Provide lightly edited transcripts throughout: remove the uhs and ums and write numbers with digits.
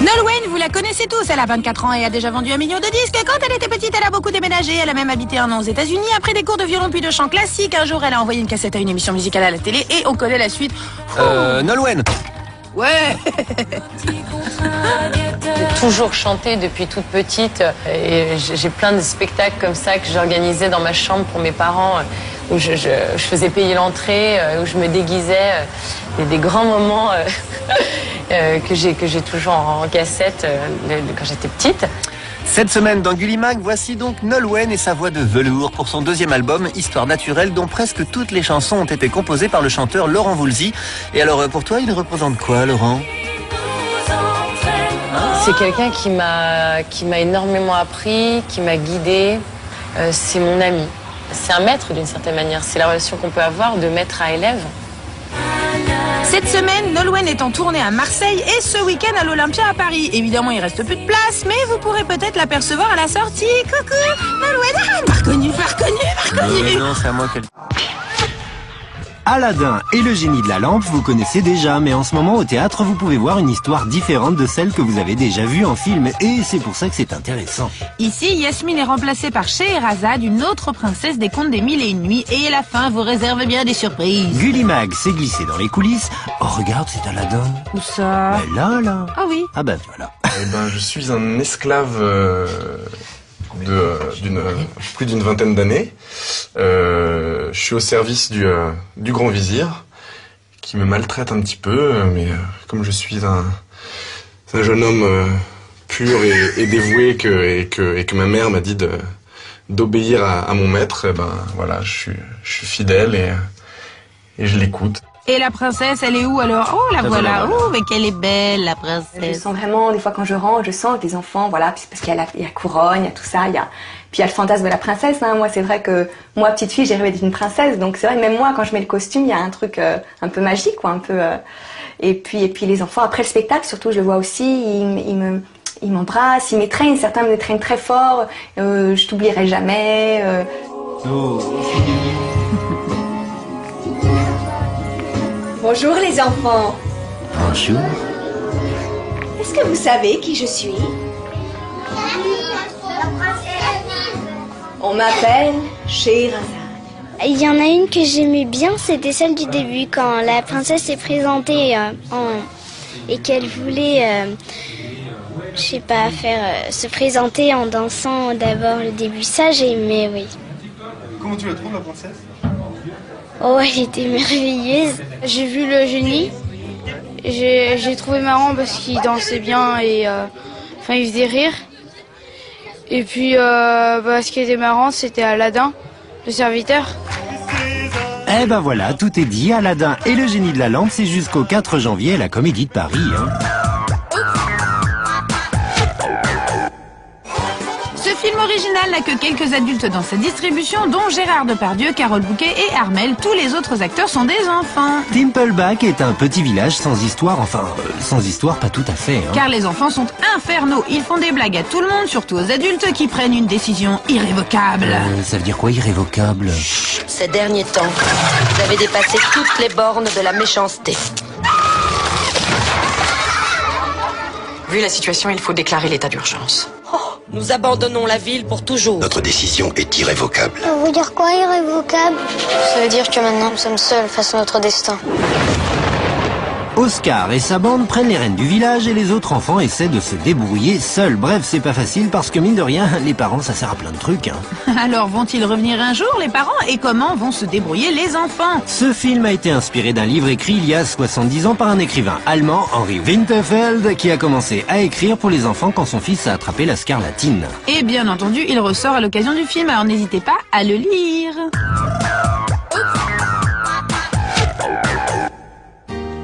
Nolwenn, vous la connaissez tous, elle a 24 ans et a déjà vendu 1 million de disques. Quand elle était petite, elle a beaucoup déménagé, elle a même habité un an aux États-Unis. Après des cours de violon puis de chant classique, un jour elle a envoyé une cassette à une émission musicale à la télé et on connaît la suite. Nolwenn. Ouais. J'ai toujours chanté depuis toute petite et j'ai plein de spectacles comme ça que j'organisais dans ma chambre pour mes parents où je faisais payer l'entrée, où je me déguisais, des grands moments que j'ai toujours en cassette quand j'étais petite. Cette semaine dans Gulli Mag, voici donc Nolwenn et sa voix de velours pour son deuxième album, Histoire naturelle, dont presque toutes les chansons ont été composées par le chanteur Laurent Voulzy. Et alors, pour toi, il représente quoi, Laurent ? C'est quelqu'un qui m'a énormément appris, qui m'a guidée. C'est mon ami. C'est un maître d'une certaine manière. C'est la relation qu'on peut avoir de maître à élève. Cette semaine, Nolwenn est en tournée à Marseille et ce week-end à l'Olympia à Paris. Évidemment, il reste plus de place, mais vous pourrez peut-être l'apercevoir à la sortie. Coucou, Nolwenn, m'a reconnu. Non, c'est à moi qu'elle... Aladdin et le génie de la lampe, vous connaissez déjà, mais en ce moment au théâtre, vous pouvez voir une histoire différente de celle que vous avez déjà vue en film, et c'est pour ça que c'est intéressant. Ici, Yasmine est remplacée par Scheherazade, une autre princesse des contes des 1001 nuits, et à la fin, vous réserve bien des surprises. Gulli Mag s'est glissé dans les coulisses. Oh, regarde, c'est Aladdin. Où ça? Ben là. Ah oui. Ah ben voilà. Eh ben, je suis un esclave plus d'une vingtaine d'années. Je suis au service du grand vizir, qui me maltraite un petit peu, mais comme je suis un jeune homme pur et dévoué et que ma mère m'a dit d'obéir à mon maître, eh ben voilà, je suis fidèle et je l'écoute. Et la princesse, elle est où alors? Oh, la voilà. Oh, mais qu'elle est belle, la princesse. Je sens vraiment, des fois quand je rentre, je sens que les enfants, voilà, parce qu'il y a la couronne, il y a tout ça, puis il y a le fantasme de la princesse. Hein. Moi, c'est vrai que moi, petite fille, j'ai rêvé d'être une princesse, donc c'est vrai que même moi, quand je mets le costume, il y a un truc un peu magique, quoi, un peu. Et puis les enfants, après le spectacle, surtout, je le vois aussi, ils m'embrassent, ils m'étreignent, certains me traînent très fort. Je t'oublierai jamais. Bonjour les enfants. Bonjour. Est-ce que vous savez qui je suis? On m'appelle Scheherazade. Il y en a une que j'aimais bien, c'était celle du début, quand la princesse s'est présentée et qu'elle voulait, je sais pas, se présenter en dansant d'abord le début. Ça, j'aimais, oui. Comment tu la trouves, la princesse? Oh, elle était merveilleuse. J'ai vu le génie. J'ai trouvé marrant parce qu'il dansait bien et il faisait rire. Et puis, ce qui était marrant, c'était Aladdin, le serviteur. Eh ben voilà, tout est dit. Aladdin et le génie de la lampe, c'est jusqu'au 4 janvier à la Comédie de Paris. Hein. Ce film original n'a que quelques adultes dans sa distribution, dont Gérard Depardieu, Carole Bouquet et Armelle. Tous les autres acteurs sont des enfants. Timpleback est un petit village sans histoire, sans histoire pas tout à fait. Hein. Car les enfants sont infernaux. Ils font des blagues à tout le monde, surtout aux adultes qui prennent une décision irrévocable. Ça veut dire quoi, irrévocable? Ces derniers temps, vous avez dépassé toutes les bornes de la méchanceté. Vu la situation, il faut déclarer l'état d'urgence. Oh, nous abandonnons la ville pour toujours. Notre décision est irrévocable. Ça veut dire quoi, irrévocable? Ça veut dire que maintenant nous sommes seuls face à notre destin. Oscar et sa bande prennent les rênes du village et les autres enfants essaient de se débrouiller seuls. Bref, c'est pas facile parce que mine de rien, les parents ça sert à plein de trucs. Hein. Alors vont-ils revenir un jour, les parents? Et comment vont se débrouiller les enfants? Ce film a été inspiré d'un livre écrit il y a 70 ans par un écrivain allemand, Henri Winterfeld, qui a commencé à écrire pour les enfants quand son fils a attrapé la scarlatine. Et bien entendu, il ressort à l'occasion du film, alors n'hésitez pas à le lire.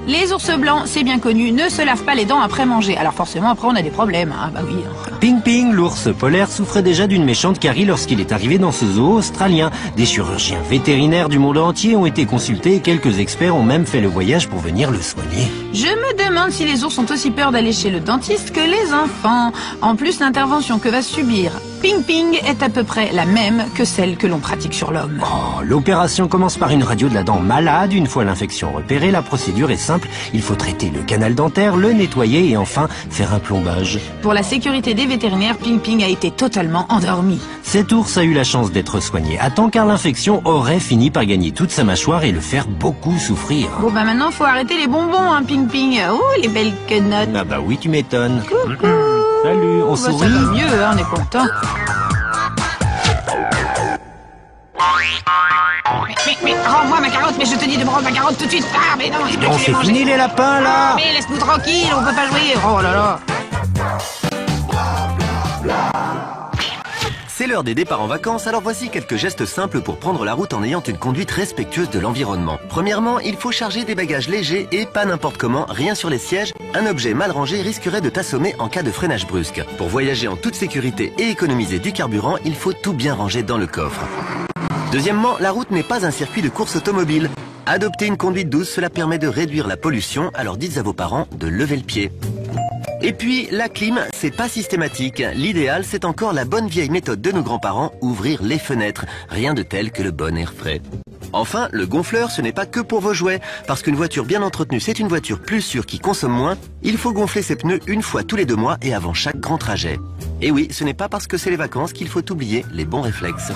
Les ours blancs, c'est bien connu, ne se lavent pas les dents après manger. Alors forcément, après, on a des problèmes. Ah bah oui. Ping Ping, l'ours polaire, souffrait déjà d'une méchante carie lorsqu'il est arrivé dans ce zoo australien. Des chirurgiens vétérinaires du monde entier ont été consultés et quelques experts ont même fait le voyage pour venir le soigner. Je me demande si les ours ont aussi peur d'aller chez le dentiste que les enfants. En plus, l'intervention que va subir Ping Ping est à peu près la même que celle que l'on pratique sur l'homme. Oh, l'opération commence par une radio de la dent malade. Une fois l'infection repérée, la procédure est simple. Il faut traiter le canal dentaire, le nettoyer et enfin faire un plombage. Pour la sécurité des vétérinaires, Ping Ping a été totalement endormi. Cet ours a eu la chance d'être soigné à temps car l'infection aurait fini par gagner toute sa mâchoire et le faire beaucoup souffrir. Bon bah maintenant faut arrêter les bonbons, hein, Ping Ping. Ouh, les belles quenottes. Ah bah oui, tu m'étonnes. Coucou. Salut, on bah, sourit. ça va mieux, hein, on est content. Mais rends-moi ma carotte, mais je te dis de me rendre ma carotte tout de suite. Ah mais non, Non, c'est fini les lapins là. Mais laisse-nous tranquille, on peut pas jouer. Oh là là. C'est l'heure des départs en vacances, alors voici quelques gestes simples pour prendre la route en ayant une conduite respectueuse de l'environnement. Premièrement, il faut charger des bagages légers et pas n'importe comment, rien sur les sièges. Un objet mal rangé risquerait de t'assommer en cas de freinage brusque. Pour voyager en toute sécurité et économiser du carburant, il faut tout bien ranger dans le coffre. Deuxièmement, la route n'est pas un circuit de course automobile. Adopter une conduite douce, cela permet de réduire la pollution, alors dites à vos parents de lever le pied. Et puis, la clim, c'est pas systématique. L'idéal, c'est encore la bonne vieille méthode de nos grands-parents, ouvrir les fenêtres. Rien de tel que le bon air frais. Enfin, le gonfleur, ce n'est pas que pour vos jouets. Parce qu'une voiture bien entretenue, c'est une voiture plus sûre qui consomme moins. Il faut gonfler ses pneus une fois tous les 2 mois et avant chaque grand trajet. Et oui, ce n'est pas parce que c'est les vacances qu'il faut oublier les bons réflexes.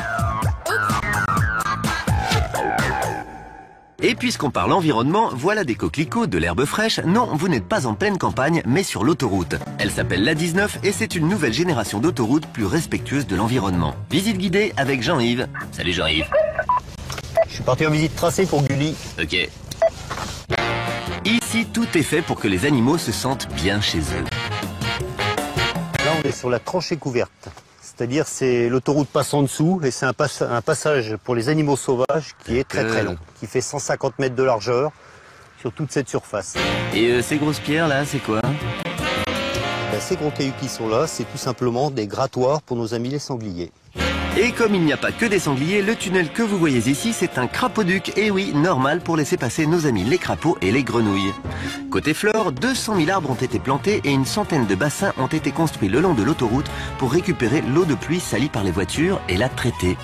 Et puisqu'on parle environnement, voilà des coquelicots, de l'herbe fraîche. Non, vous n'êtes pas en pleine campagne, mais sur l'autoroute. Elle s'appelle l'A19 et c'est une nouvelle génération d'autoroutes plus respectueuse de l'environnement. Visite guidée avec Jean-Yves. Salut Jean-Yves. Je suis parti en visite tracée pour Gulli. Ok. Ici, tout est fait pour que les animaux se sentent bien chez eux. Là, on est sur la tranchée couverte. C'est-à-dire c'est l'autoroute passe en dessous et c'est un passage pour les animaux sauvages qui est très très long, qui fait 150 mètres de largeur sur toute cette surface. Et ces grosses pierres là, c'est quoi? Ces gros cailloux qui sont là, c'est tout simplement des grattoirs pour nos amis les sangliers. Et comme il n'y a pas que des sangliers, le tunnel que vous voyez ici, c'est un crapauduc. Et oui, normal pour laisser passer nos amis les crapauds et les grenouilles. Côté flore, 200 000 arbres ont été plantés et une centaine de bassins ont été construits le long de l'autoroute pour récupérer l'eau de pluie salie par les voitures et la traiter.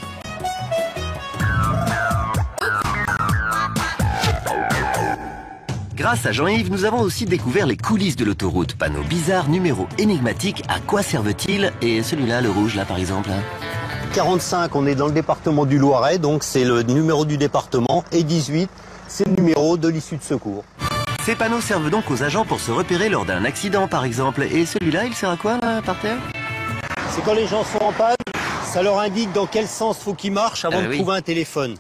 Grâce à Jean-Yves, nous avons aussi découvert les coulisses de l'autoroute. Panneaux bizarres, numéros énigmatiques, à quoi servent-ils? Et celui-là, le rouge là par exemple, hein. 45, on est dans le département du Loiret, donc c'est le numéro du département, et 18, c'est le numéro de l'issue de secours. Ces panneaux servent donc aux agents pour se repérer lors d'un accident par exemple. Et celui-là, il sert à quoi là, par terre? C'est quand les gens sont en panne, ça leur indique dans quel sens faut qu'ils marchent avant de trouver un téléphone.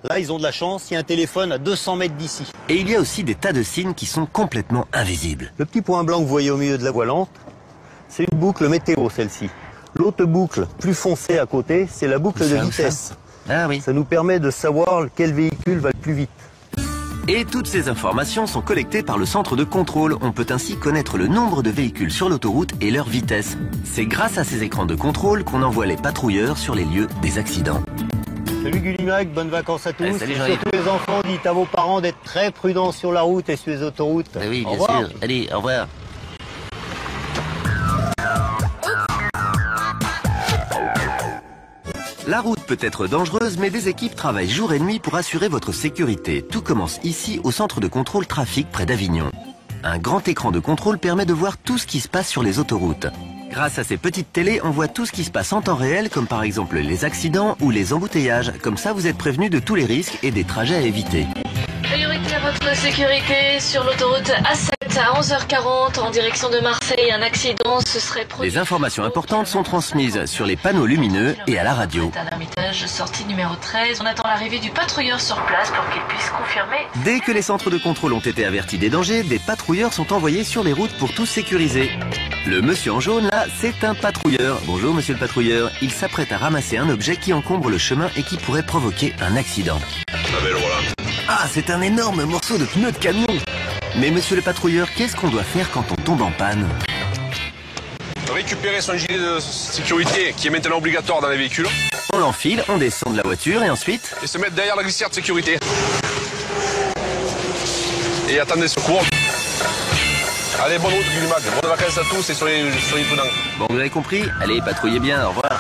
Là, ils ont de la chance, il y a un téléphone à 200 mètres d'ici. Et il y a aussi des tas de signes qui sont complètement invisibles. Le petit point blanc que vous voyez au milieu de la voilante, c'est une boucle météo, celle-ci. L'autre boucle, plus foncée à côté, c'est la boucle de vitesse. Ah oui. Ça nous permet de savoir quel véhicule va le plus vite. Et toutes ces informations sont collectées par le centre de contrôle. On peut ainsi connaître le nombre de véhicules sur l'autoroute et leur vitesse. C'est grâce à ces écrans de contrôle qu'on envoie les patrouilleurs sur les lieux des accidents. Salut Gullimac, bonnes vacances à tous. Salut et surtout les enfants, dites à vos parents d'être très prudents sur la route et sur les autoroutes. Bah oui, au bien revoir. sûr. Allez, au revoir. La route peut être dangereuse, mais des équipes travaillent jour et nuit pour assurer votre sécurité. Tout commence ici, au centre de contrôle trafic près d'Avignon. Un grand écran de contrôle permet de voir tout ce qui se passe sur les autoroutes. Grâce à ces petites télés, on voit tout ce qui se passe en temps réel, comme par exemple les accidents ou les embouteillages. Comme ça, vous êtes prévenus de tous les risques et des trajets à éviter. Priorité à votre sécurité sur l'autoroute A7 à 11h40 en direction de Marseille. Un accident se serait produit. Les informations importantes sont transmises sur les panneaux lumineux et à la radio. À l'Ermitage, sortie numéro 13. On attend l'arrivée du patrouilleur sur place pour qu'il puisse confirmer. Dès que les centres de contrôle ont été avertis des dangers, des patrouilleurs sont envoyés sur les routes pour tout sécuriser. Le monsieur en jaune, là, c'est un patrouilleur. Bonjour, monsieur le patrouilleur. Il s'apprête à ramasser un objet qui encombre le chemin et qui pourrait provoquer un accident. Ah, c'est un énorme morceau de pneu de camion. Mais monsieur le patrouilleur, qu'est-ce qu'on doit faire quand on tombe en panne? Récupérer son gilet de sécurité qui est maintenant obligatoire dans les véhicules. On l'enfile, on descend de la voiture et ensuite... Et se mettre derrière la glissière de sécurité. Et attendre les secours. Allez, bonne route Gullimag, bonnes vacances à tous et soyez prudents. Bon, vous avez compris? Allez, patrouillez bien, au revoir.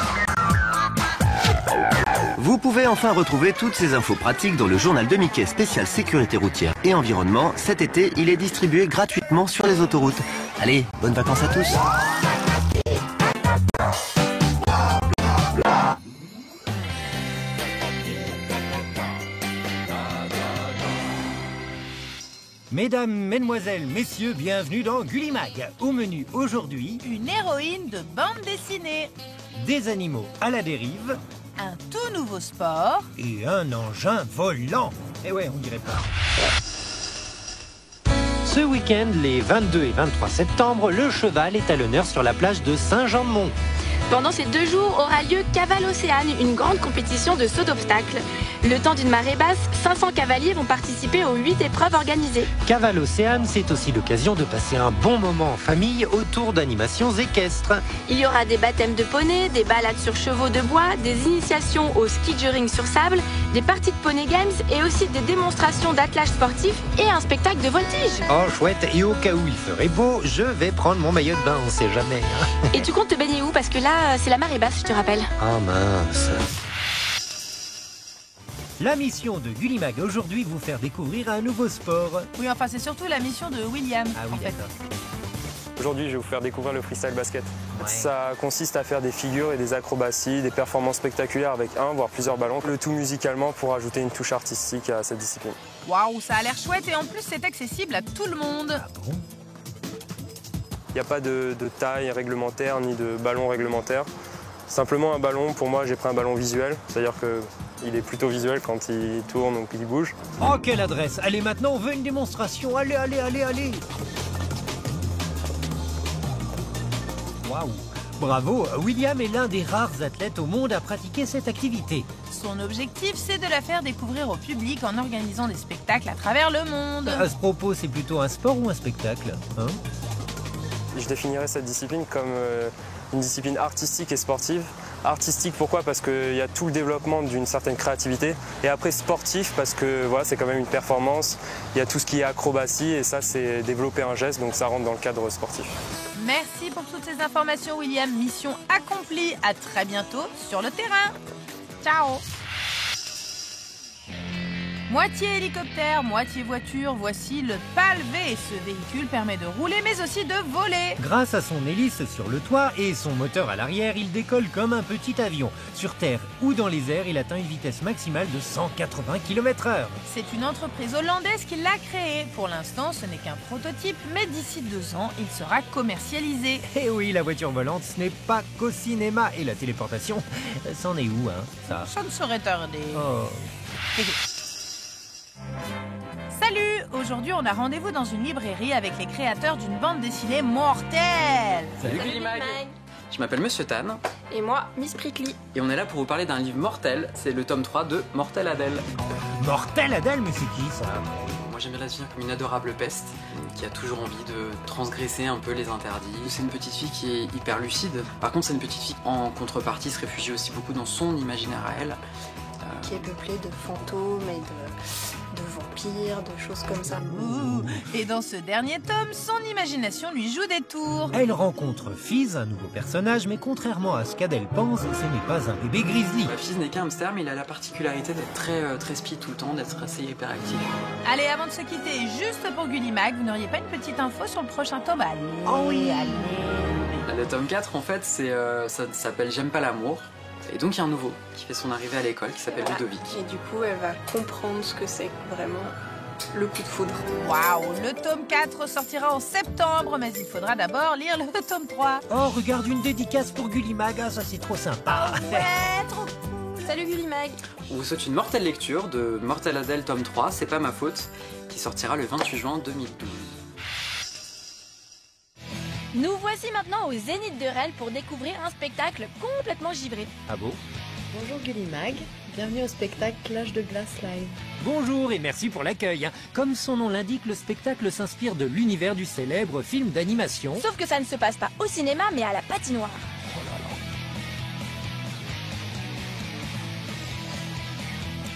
Vous pouvez enfin retrouver toutes ces infos pratiques dans le journal de Mickey spécial sécurité routière et environnement. Cet été, il est distribué gratuitement sur les autoroutes. Allez, bonnes vacances à tous. Mesdames, mesdemoiselles, messieurs, bienvenue dans Gullimag. Au menu aujourd'hui, une héroïne de bande dessinée, des animaux à la dérive, un tout nouveau sport et un engin volant. Eh ouais, on dirait pas. Ce week-end, les 22 et 23 septembre, le cheval est à l'honneur sur la plage de Saint-Jean-de-Mont. Pendant ces 2 jours aura lieu Cavale Océane, une grande compétition de saut d'obstacles. Le temps d'une marée basse, 500 cavaliers vont participer aux 8 épreuves organisées. Cavale Océane, c'est aussi l'occasion de passer un bon moment en famille autour d'animations équestres. Il y aura des baptêmes de poney, des balades sur chevaux de bois, des initiations au ski juring sur sable, des parties de poney games et aussi des démonstrations d'attelage sportif et un spectacle de voltige. Oh chouette, et au cas où il ferait beau, je vais prendre mon maillot de bain, on sait jamais. Et tu comptes te baigner où? Parce que là, c'est la marée basse, je te rappelle. Ah mince. La mission de Gullimag aujourd'hui, vous faire découvrir un nouveau sport. Oui, enfin c'est surtout la mission de William. Ah oui, d'accord. Aujourd'hui, je vais vous faire découvrir le freestyle basket. Ouais. Ça consiste à faire des figures et des acrobaties, des performances spectaculaires avec un, voire plusieurs ballons. Le tout musicalement pour ajouter une touche artistique à cette discipline. Waouh, ça a l'air chouette et en plus c'est accessible à tout le monde. Ah bon ? Il n'y a pas de taille réglementaire ni de ballon réglementaire. Simplement un ballon, pour moi j'ai pris un ballon visuel, c'est-à-dire qu'il est plutôt visuel quand il tourne ou qu'il bouge. Oh quelle adresse! Allez maintenant on veut une démonstration, allez, allez, allez, allez! Waouh! Bravo, William est l'un des rares athlètes au monde à pratiquer cette activité. Son objectif, c'est de la faire découvrir au public en organisant des spectacles à travers le monde. À ce propos, c'est plutôt un sport ou un spectacle, hein? Je définirais cette discipline comme une discipline artistique et sportive. Artistique pourquoi? Parce qu'il y a tout le développement d'une certaine créativité. Et après sportif parce que voilà, c'est quand même une performance. Il y a tout ce qui est acrobatie et ça c'est développer un geste, donc ça rentre dans le cadre sportif. Merci pour toutes ces informations William. Mission accomplie. À très bientôt sur le terrain. Ciao. Moitié hélicoptère, moitié voiture, voici le PAL-V. Ce véhicule permet de rouler mais aussi de voler. Grâce à son hélice sur le toit et son moteur à l'arrière, il décolle comme un petit avion. Sur terre ou dans les airs, il atteint une vitesse maximale de 180 km/h. C'est une entreprise hollandaise qui l'a créé. Pour l'instant, ce n'est qu'un prototype, mais d'ici 2 ans, il sera commercialisé. Et oui, la voiture volante, ce n'est pas qu'au cinéma. Et la téléportation, c'en est où, hein, ça? Ça ne saurait tarder. Oh. Salut! Aujourd'hui, on a rendez-vous dans une librairie avec les créateurs d'une bande dessinée mortelle. Salut Gullimag! Je m'appelle Monsieur Tan. Et moi, Miss Prickly. Et on est là pour vous parler d'un livre mortel. C'est le tome 3 de Mortel Adèle. Mortel Adèle? Mais c'est qui ça? Moi j'aime bien la définir comme une adorable peste qui a toujours envie de transgresser un peu les interdits. C'est une petite fille qui est hyper lucide. Par contre, c'est une petite fille en contrepartie se réfugie aussi beaucoup dans son imaginaire à elle. Qui est peuplé de fantômes et de vampires, de choses comme ça. Et dans ce dernier tome, son imagination lui joue des tours. Elle rencontre Fizz, un nouveau personnage, mais contrairement à ce qu'Adèle pense, ce n'est pas un bébé grizzly. Fizz n'est qu'un hamster, mais il a la particularité d'être très speed tout le temps, d'être assez hyperactif. Allez, avant de se quitter, juste pour Gullimag, vous n'auriez pas une petite info sur le prochain tome? Allez, oh oui, allez. Le tome 4, en fait, ça s'appelle J'aime pas l'amour. Et donc il y a un nouveau qui fait son arrivée à l'école qui s'appelle Ludovic. Et du coup elle va comprendre ce que c'est vraiment le coup de foudre. Waouh, le tome 4 sortira en septembre, mais il faudra d'abord lire le tome 3. Oh, regarde une dédicace pour Gullimag, ah, ça c'est trop sympa. Ouais, trop cool. Salut Gullimag. On vous souhaite une mortelle lecture de Mortel Adèle tome 3, C'est pas ma faute, qui sortira le 28 juin 2012. Nous voici maintenant au Zénith de Rennes pour découvrir un spectacle complètement givré. Ah bon? Bonjour Gullimag, bienvenue au spectacle L'Âge de Glace Live. Bonjour et merci pour l'accueil. Comme son nom l'indique, le spectacle s'inspire de l'univers du célèbre film d'animation. Sauf que ça ne se passe pas au cinéma mais à la patinoire. Oh là là.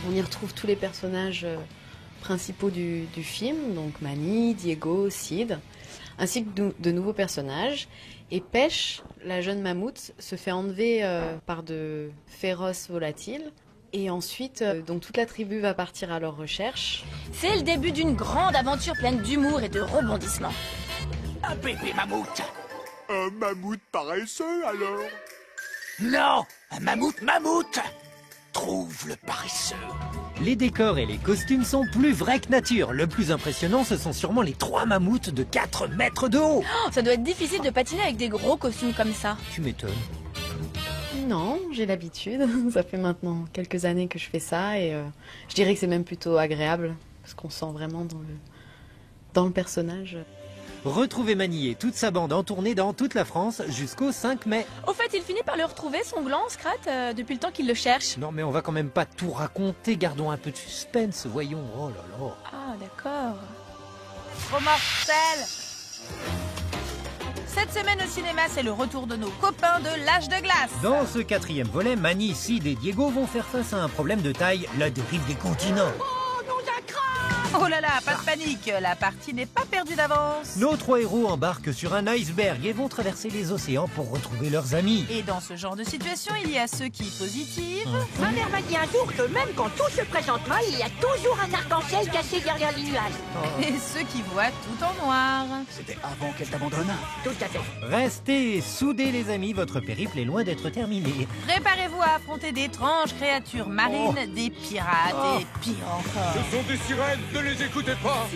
On y retrouve tous les personnages principaux du film, donc Manny, Diego, Sid. ainsi que de nouveaux personnages. Et Pêche, la jeune mammouth, se fait enlever par de féroces volatiles. Et ensuite, donc toute la tribu va partir à leur recherche. C'est le début d'une grande aventure pleine d'humour et de rebondissements. Un bébé mammouth. Un mammouth paresseux, alors? Non, un mammouth. Trouve le paresseux. Les décors et les costumes sont plus vrais que nature. Le plus impressionnant, ce sont sûrement les 3 mammouths de 4 mètres de haut. Oh, ça doit être difficile de patiner avec des gros costumes comme ça. Tu m'étonnes. Non, j'ai l'habitude. Ça fait maintenant quelques années que je fais ça et je dirais que c'est même plutôt agréable parce qu'on se sent vraiment dans le personnage. Retrouvez Mani et toute sa bande en tournée dans toute la France jusqu'au 5 mai. Au fait, il finit par le retrouver, son gland, Scrat, depuis le temps qu'il le cherche. Non mais on va quand même pas tout raconter, gardons un peu de suspense, voyons. Oh là là. Ah, d'accord. Trop mortel. Cette semaine au cinéma, c'est le retour de nos copains de l'âge de glace. Dans ce 4e volet, Mani, Sid et Diego vont faire face à un problème de taille, la dérive des continents. Oh là là, pas de panique, la partie n'est pas perdue d'avance. Nos 3 héros embarquent sur un iceberg et vont traverser les océans pour retrouver leurs amis. Et dans ce genre de situation, il y a ceux qui positivent. Ma mère m'a dit un jour que même quand tout se présente mal, il y a toujours un arc-en-ciel caché derrière les nuages. Et ceux qui voient tout en noir. C'était avant qu'elle t'abandonne. Tout à fait. Restez soudés les amis, votre périple est loin d'être terminé. Préparez-vous à affronter d'étranges créatures marines, des pirates et pire encore. Ce sont des sirènes, ne les écoutez pas.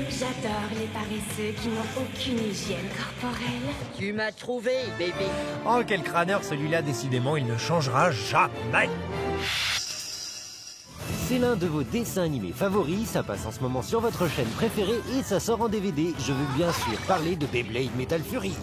J'adore les paresseux qui n'ont aucune hygiène corporelle. Tu m'as trouvé, bébé. Oh quel crâneur celui-là, décidément il ne changera jamais. C'est l'un de vos dessins animés favoris, ça passe en ce moment sur votre chaîne préférée et ça sort en DVD. Je veux bien sûr parler de Beyblade Metal Fury.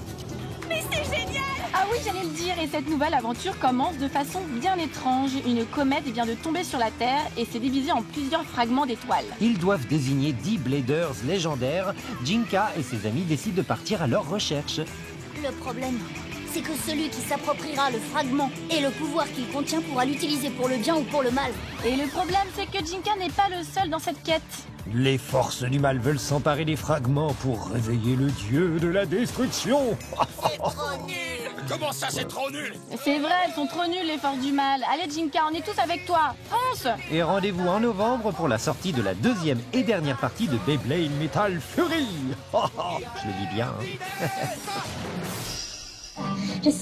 Mais c'est génial! Ah oui, j'allais le dire, et cette nouvelle aventure commence de façon bien étrange. Une comète vient de tomber sur la Terre et s'est divisée en plusieurs fragments d'étoiles. Ils doivent désigner 10 Bladers légendaires. Jinka et ses amis décident de partir à leur recherche. Le problème, c'est que celui qui s'appropriera le fragment et le pouvoir qu'il contient pourra l'utiliser pour le bien ou pour le mal. Et le problème, c'est que Jinka n'est pas le seul dans cette quête. Les forces du mal veulent s'emparer des fragments pour réveiller le dieu de la destruction. C'est trop nul. Comment ça, c'est trop nul? C'est vrai, elles sont trop nulles les forces du mal. Allez Jinka, on est tous avec toi. Fonce! Et rendez-vous en novembre pour la sortie de la 2e et dernière partie de Beyblade Metal Fury. Je le dis bien.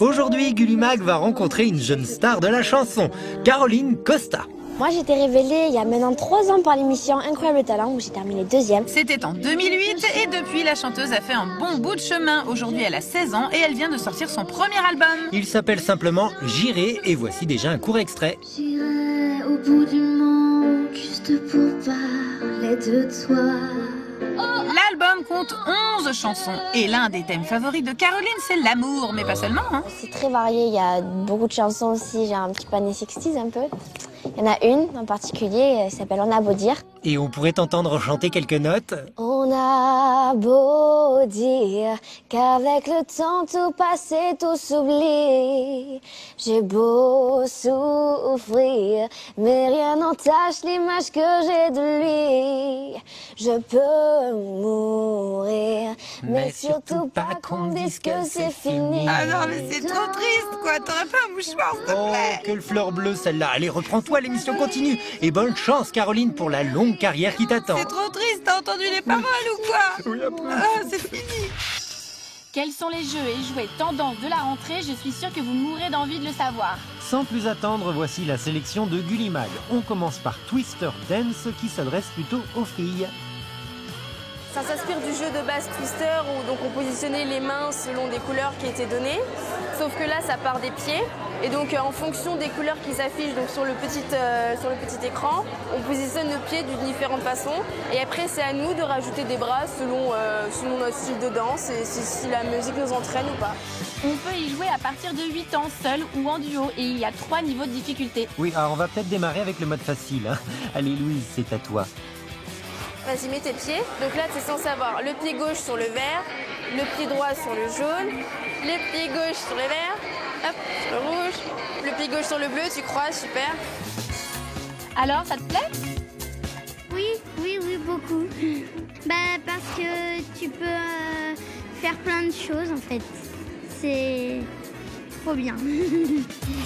Aujourd'hui, Gullimag va rencontrer une jeune star de la chanson, Caroline Costa. Moi, j'ai été révélée il y a maintenant 3 ans par l'émission Incroyable Talent où j'ai terminé 2e. C'était en 2008 et depuis, la chanteuse a fait un bon bout de chemin. Aujourd'hui, elle a 16 ans et elle vient de sortir son premier album. Il s'appelle simplement J'irai et voici déjà un court extrait. J'irai au bout du monde juste pour parler de toi. L'album compte 11 chansons et l'un des thèmes favoris de Caroline, c'est l'amour, mais pas seulement. Hein. C'est très varié, il y a beaucoup de chansons aussi, j'ai un petit peu années 60s un peu. Il y en a une en particulier, elle s'appelle On a beau dire. Et on pourrait t'entendre chanter quelques notes. On a beau dire qu'avec le temps tout passé, tout s'oublie. J'ai beau souffrir, mais rien n'entache l'image que j'ai de lui. Je peux mourir, mais surtout pas qu'on dise que c'est fini. Ah non, mais c'est trop triste, quoi. T'aurais pas un mouchoir, s'il te plaît? Oh, quelle fleur bleue celle-là. Allez, reprends-toi, l'émission continue. Et bonne chance, Caroline, pour la longue carrière qui t'attend. C'est trop triste, t'as entendu les paroles ou quoi? Oui, après. Ah, c'est fini. Quels sont les jeux et jouets tendances de la rentrée? Je suis sûre que vous mourrez d'envie de le savoir. Sans plus attendre, voici la sélection de Gullimag. On commence par Twister Dance qui s'adresse plutôt aux filles. Ça s'inspire du jeu de base Twister où donc on positionnait les mains selon des couleurs qui étaient données. Sauf que là, ça part des pieds. Et donc en fonction des couleurs qui s'affichent donc sur le petit écran, on positionne nos pieds d'une différente façon. Et après, c'est à nous de rajouter des bras selon notre style de danse et si la musique nous entraîne ou pas. On peut y jouer à partir de 8 ans, seul ou en duo. Et il y a 3 niveaux de difficulté. Oui, alors on va peut-être démarrer avec le mode facile. Hein. Allez Louise, c'est à toi. Vas-y, mets tes pieds. Donc là, tu es censé avoir le pied gauche sur le vert, le pied droit sur le jaune, le pied gauche sur le vert, hop, sur le rouge, le pied gauche sur le bleu, tu crois, super. Alors, ça te plaît? Oui, beaucoup. Parce que tu peux faire plein de choses en fait. C'est trop bien.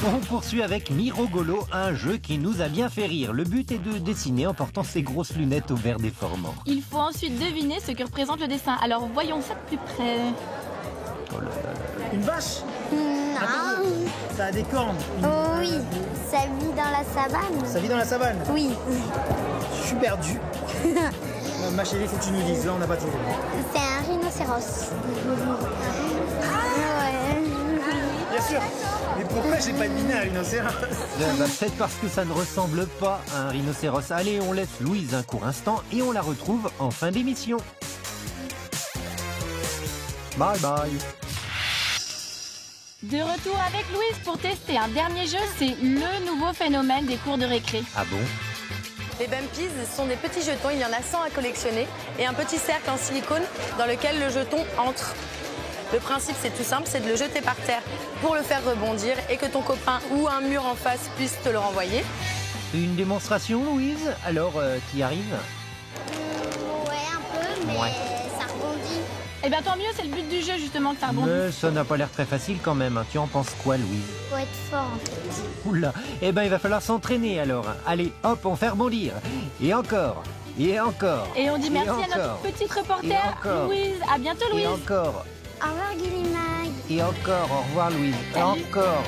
On poursuit avec Mirogolo, un jeu qui nous a bien fait rire. Le but est de dessiner en portant ses grosses lunettes au verre déformant. Il faut ensuite deviner ce que représente le dessin. Alors voyons ça de plus près. Oh là là là. Une vache? Non. Ça a des cornes. Oh oui, ça vit dans la savane. Ça vit dans la savane? Oui. Je suis perdu. Ma chérie, faut que tu nous dises, là on n'a pas trouvé. C'est un rhinocéros. Ouais. Bien sûr. Mais pourquoi j'ai pas deviné un rhinocéros? Peut-être parce que ça ne ressemble pas à un rhinocéros. Allez, on laisse Louise un court instant et on la retrouve en fin d'émission. Bye bye. De retour avec Louise pour tester un dernier jeu, c'est le nouveau phénomène des cours de récré. Ah bon? Les Bumpies sont des petits jetons, il y en a 100 à collectionner, et un petit cercle en silicone dans lequel le jeton entre. Le principe, c'est tout simple, c'est de le jeter par terre pour le faire rebondir et que ton copain ou un mur en face puisse te le renvoyer. Une démonstration, Louise? Alors, t'y arrives? Ouais, un peu, mais Ouais. ça rebondit. Eh bien tant mieux, c'est le but du jeu justement que ça rebondisse. Mais ça n'a pas l'air très facile quand même. Tu en penses quoi, Louise? Faut être fort en fait. Oula, eh ben il va falloir s'entraîner alors. Allez, hop, on fait rebondir. Et encore. Et encore. Et on dit merci Et à notre encore. petite Et reporter encore. Louise. À bientôt Louise. Et encore. Au revoir Guillemag. Et encore. Au revoir, Louise. Salut. Encore.